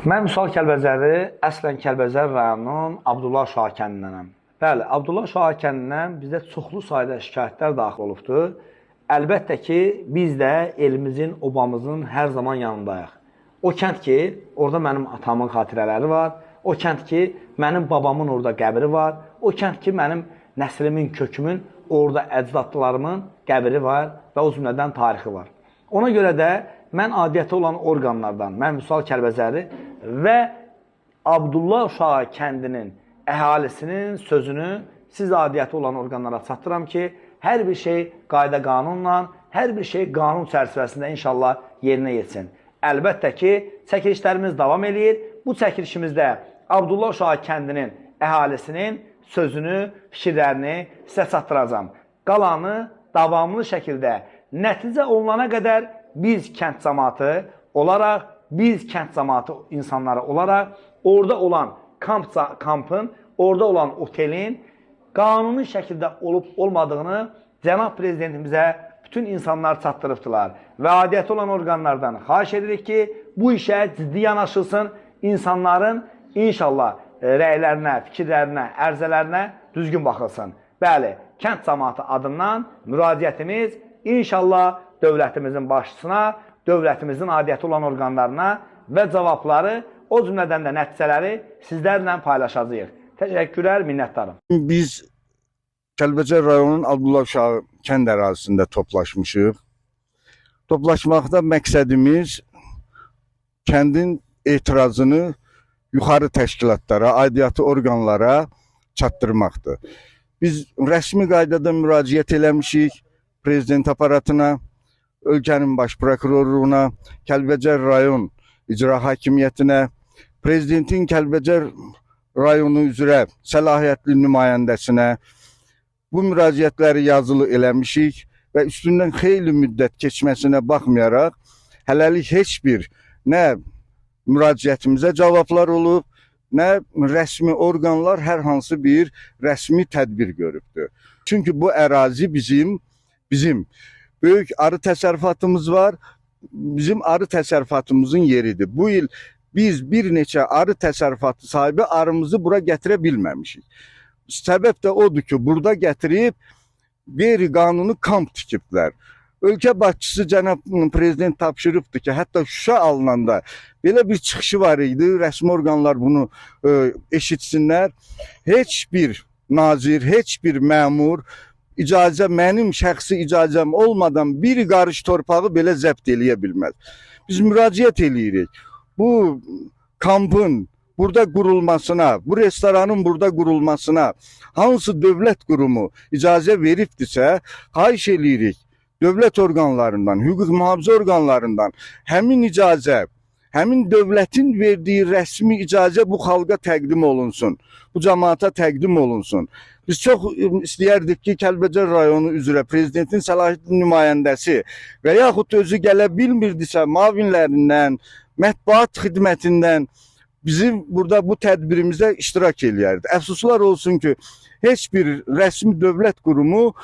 Mən Vüsal Kəlbəcəri, əslən Kəlbəcər rayonunun Abdullah Şaha kəndinənəm. Bəli, Abdullah Şaha kəndindən bizdə çoxlu sayda şikayətlər daxil olubdur. Əlbəttə ki, biz də elimizin, obamızın hər zaman yanındayıq. O kənd ki, orada mənim atamın xatirələri var. O kənd ki, mənim babamın orada qəbri var. O kənd ki, mənim nəslimin, kökümün, orada əcdadlarımın qəbri var və o cümlədən tarixi var. Ona görə də mən adiyyəti olan orqanlardan, mən Vüsal Kəlbəcəri və Abdullah Şaha kəndinin əhalisinin sözünü siz adiyyəti olan orqanlara çatdıram ki, hər bir şey qayda qanunla, hər bir şey qanun çərçivəsində inşallah yerinə yetsin. Əlbəttə ki, çəkilişlərimiz davam edir. Bu çəkilişimizdə Abdullah Şaha kəndinin əhalisinin sözünü, fikirlərini sizə çatdıracam. Qalanı davamlı şəkildə nəticə olunana qədər biz kənd cəmaatı olaraq, biz kənd cəmaatı insanları olaraq orada olan kampın, orada olan otelin qanuni şəkildə olub-olmadığını cənab prezidentimizə bütün insanlar çatdırıbdılar. Və adiyyəti olan orqanlardan xahiş edirik ki, bu işə ciddi yanaşılsın, insanların inşallah rəylərinə, fikirlərinə, ərzələrinə düzgün baxılsın. Bəli, kənd cəmaatı adından müraciətimiz inşallah dövlətimizin başçısına, dövlətimizin adiyyəti olan orqanlarına və cavabları, o cümlədən də nəticələri sizlərlə paylaşacağıq. Təşəkkürlər, minnətdarım. Biz Kəlbəcər rayonunun Abdullah Şaha kənd ərazisində toplaşmışıq. Toplaşmaqda məqsədimiz kəndin etirazını yuxarı təşkilatlara, aidiyyatı orqanlara çatdırmaqdır. Biz rəsmi qaydada müraciət eləmişik prezident aparatına, ölkənin baş prokurorluğuna, Kəlbəcər rayon icra hakimiyyətinə, prezidentin Kəlbəcər rayonu üzrə səlahiyyətli nümayəndəsinə bu müraciətləri yazılı eləmişik və üstündən xeyli müddət keçməsinə baxmayaraq hələlik heç bir nə müraciətimizə cavablar olub, nə rəsmi orqanlar hər hansı bir rəsmi tədbir görübdür. Çünki bu ərazi bizim böyük arı təsərrüfatımız var, bizim arı təsərrüfatımızın yeridir. Bu il biz bir neçə arı təsərrüfatı sahibi arımızı bura gətirə bilməmişik. Səbəb də odur ki, burada gətirib qeyri-qanuni kamp tikiblər. Ölkə başçısı cənab prezident tapşırıbdır ki, hətta Şuşa alınanda belə bir çıxışı var idi, rəsmi orqanlar bunu eşitsinlər. Heç bir nazir, heç bir məmur mənim şəxsi icazəm olmadan bir qarış torpağı belə zəbt eləyə bilməz. Biz müraciət eləyirik. Bu kampın burada qurulmasına, bu restoranın burada qurulmasına hansı dövlət qurumu icazə veribdirsə, xahiş eləyirik dövlət orqanlarından, hüquq mühafizə orqanlarından həmin icazə, həmin dövlətin verdiyi rəsmi icazə bu xalqa təqdim olunsun, bu cəmaata təqdim olunsun. Biz çox istəyərdik ki, Kəlbəcər rayonu üzrə prezidentin səlahiyyətli nümayəndəsi və yaxud özü gələ bilmirdisə mavinlərindən, mətbuat xidmətindən bizim burada bu tədbirimizdə iştirak eləyərdi. Əfsuslar olsun ki, heç bir rəsmi dövlət qurumu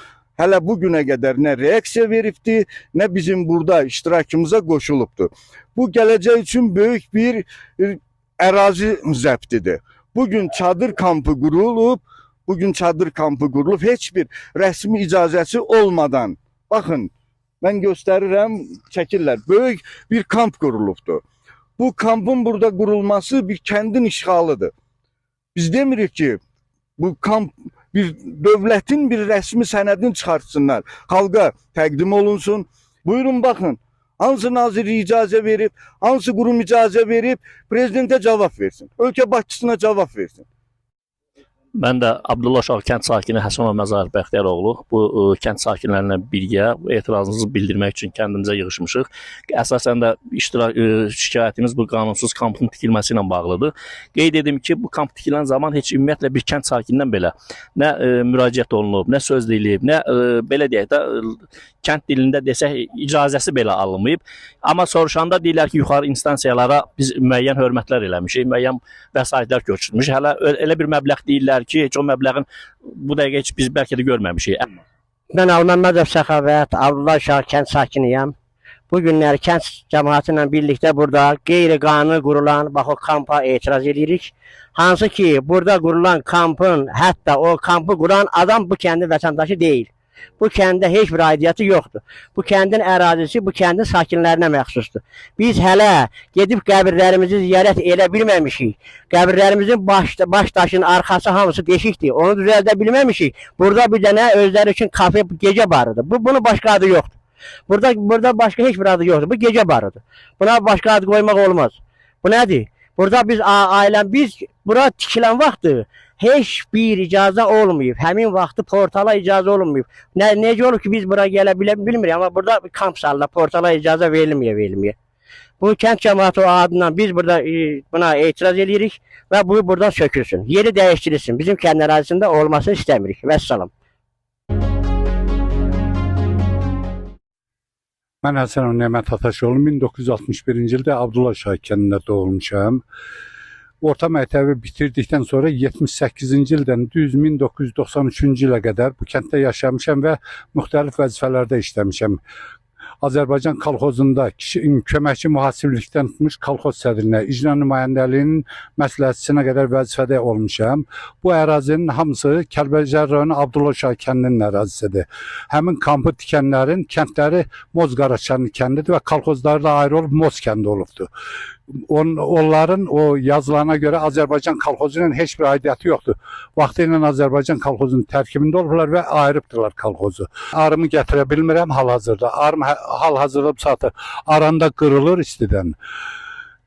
hələ bugünə qədər nə reaksiya veribdi, nə bizim burada iştirakımıza qoşulubdur. Bu gələcək üçün böyük bir ərazi zəbtidir. Bugün çadır kampı qurulub, heç bir rəsmi icazəsi olmadan, baxın, mən göstərirəm, çəkirlər, böyük bir kamp qurulubdur. Bu kampın burada qurulması bir kəndin işğalıdır. Biz demirik ki, bu kamp bir dövlətin bir rəsmi sənədini çıxartsınlar, xalqa təqdim olunsun. Buyurun, baxın, hansı naziri icazə verib, hansı qurum icazə verib, prezidentə cavab versin, ölkə başçısına cavab versin. Mən də Abdullah Şaha kənd sakini Həsənov Məzahir Bəxtiyaroğlu. Bu kənd sakinlərinə birgə etirazımızı bildirmək üçün kəndimizə yığışmışıq. Əsasən də şikayətimiz bu qanunsuz kampın tikilməsi ilə bağlıdır. Qeyd edim ki, bu kamp tikilən zaman heç ümumiyyətlə bir kənd sakinindən belə nə müraciət olunub, nə söz deyilib, nə belə deyək də kənd dilində desək icazəsi belə alınmayıb. Amma soruşanda deyirlər ki, yuxarı instansiyalara biz müəyyən hörmətlər eləmişik, müəyyən vəsaitlər köçürmüşük. Hələ elə bir məbləğ deyirlər ki, heç o məbləğin bu dəqiqə heç biz bəlkə də görməmişik. Mən Alməmmədov Səxavət, Abdullah Şaha kənd sakiniyəm. Bu günlər kənd cəmaatı ilə birlikdə burada qeyri-qanuni qurulan bax o kampa etiraz edirik. Hansı ki, burada qurulan kampın, hətta o kampı quran adam bu kəndin vətəndaşı deyil. Bu kəndə heç bir aidiyyatı yoxdur. Bu kəndin ərazisi bu kəndin sakinlərinə məxsusdur. Biz hələ gedib qəbirlərimizi ziyarət edə bilməmişik. Qəbirlərimizin baş daşının arxası hamısı deşikdir. Onu düzəldə bilməmişik. Burada bir dənə özləri üçün kafe gecə barıdır. Bunun başqa adı yoxdur. Burada başqa heç bir adı yoxdur. Bu gecə barıdır. Buna başqa ad qoymaq olmaz. Bu nədir? Burada biz bura tikilən vaxtı heç bir icazə olmayıb. Həmin vaxtı portala icazə olmayıb. Necə olur ki, biz bura gələ bilmirik, amma burada kamp salına portala icazə verilməyə. Bu kənd cəmaatı adından biz burada buna etiraz edirik və bu buradan sökülsün. Yeri dəyişdirilsin. Bizim kənd ərazisində olmasını istəmirik. Vəssalam. Mən Həsənov Nemət Ataşoğlu 1961-ci ildə Abdullah Şah kəndində doğulmuşam. Orta məktəbi bitirdikdən sonra 78-ci ildən düz 1993-cü ilə qədər bu kənddə yaşamışam və müxtəlif vəzifələrdə işləmişəm. Azərbaycan kolxozunda köməkçi mühasiblikdən tutmuş kolxoz sədrinə, icra nümayəndəliyinin məsləhətçisinə qədər vəzifədə olmuşam. Bu ərazinin hamısı Kəlbəcər rayonu Abdullah Şah kəndinin ərazisidir. Həmin kampı tikənlərin kəndləri Mozqaraçanlı kəndidir və kolxozları da ayrı olub Moz kəndi olubdur. Onların o yazılarına görə Azərbaycan kolxozu ilə heç bir aidiyyatı yoxdur. Vaxtı ilə Azərbaycan kolxozunun tərkibində olublar və ayrıbdırlar kolxozu. Arımı gətirə bilmirəm hal-hazırda. Arım hal-hazırda bu saatı aranda qırılır istidən.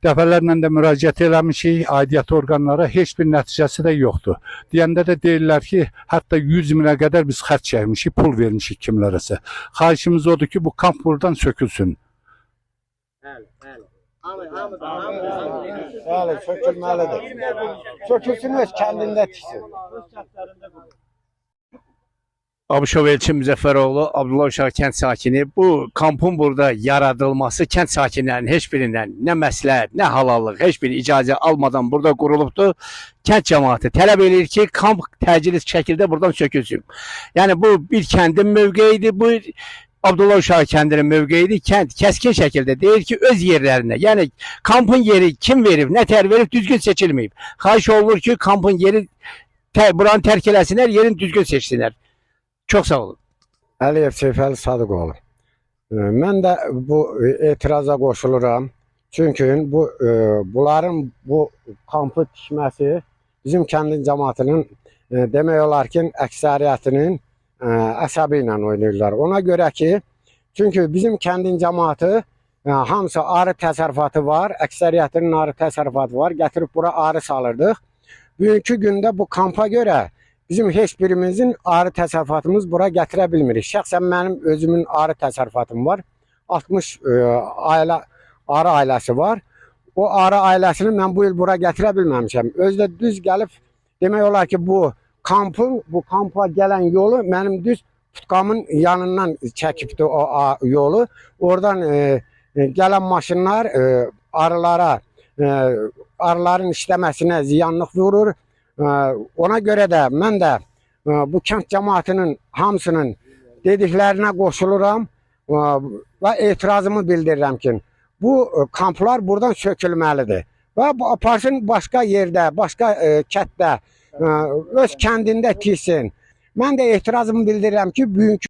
Dəfələrlə də müraciət eləmişik aidiyyatı orqanlara, heç bir nəticəsi də yoxdur. Deyəndə də deyirlər ki, hətta 100 minə qədər biz xərc çəkmişik, pul vermişik kimlərəsə. Xahişimiz odur ki, bu kamp buradan sökülsün. Bəli, sökülməlidir. Sökülsün, öz kəndində tiksin. Abışov Elçin Müzəffəroğlu, Abdullah Şah kənd sakini. Bu kampın burada yaradılması kənd sakinlərinin heç birindən nə məsləhət, nə halallıq, heç bir icazə almadan burada qurulubdur. Kənd cəmaatı tələb edir ki, kamp təcili şəkildə buradan sökülsün. Yəni bu bir kəndin mövqeyidir, bu Abdullah Şah kəndinin mövqeyidir. Kənd kəskin şəkildə deyir ki, öz yerlərinə, yəni kampın yeri kim verib, nə tər verib, düzgün seçilməyib. Xahiş olunur ki, kampın yeri buranı tərk eləsinlər, yerini düzgün seçsinlər. Çox sağ olun. Əliyev Seyfəli Sadıqoğlu. Mən də bu etiraza qoşuluram. Çünki bunların bu kampı tikməsi bizim kəndin cəmaatının demək olar ki, əksəriyyətinin əsəbi ilə oynayırlar. Ona görə ki, çünki bizim kəndin cəmaatı hamısı arı təsərrüfatı var, əksəriyyətinin arı təsərrüfatı var. Gətirib bura arı salırdıq. Bugünkü gündə bu kampa görə bizim heç birimizin arı təsərrüfatımız bura gətirə bilmirik. Şəxsən mənim özümün arı təsərrüfatım var. 60 arı ailəsi var. O arı ailəsini mən bu il bura gətirə bilməmişəm. Özdə düz gəlib, demək olar ki, bu kampa gələn yolu mənim düz tutqamın yanından çəkibdi o yolu. Oradan gələn maşınlar arıların işləməsinə ziyanlıq vurur. Ona görə də mən də bu kənd cəmaatının hamısının dediklərinə qoşuluram və etirazımı bildirirəm ki, bu kamplar buradan sökülməlidir və aparsın başqa yerdə, başqa kətdə, öz kəndində tiksin. Mən də etirazımı bildirirəm ki, bugünkü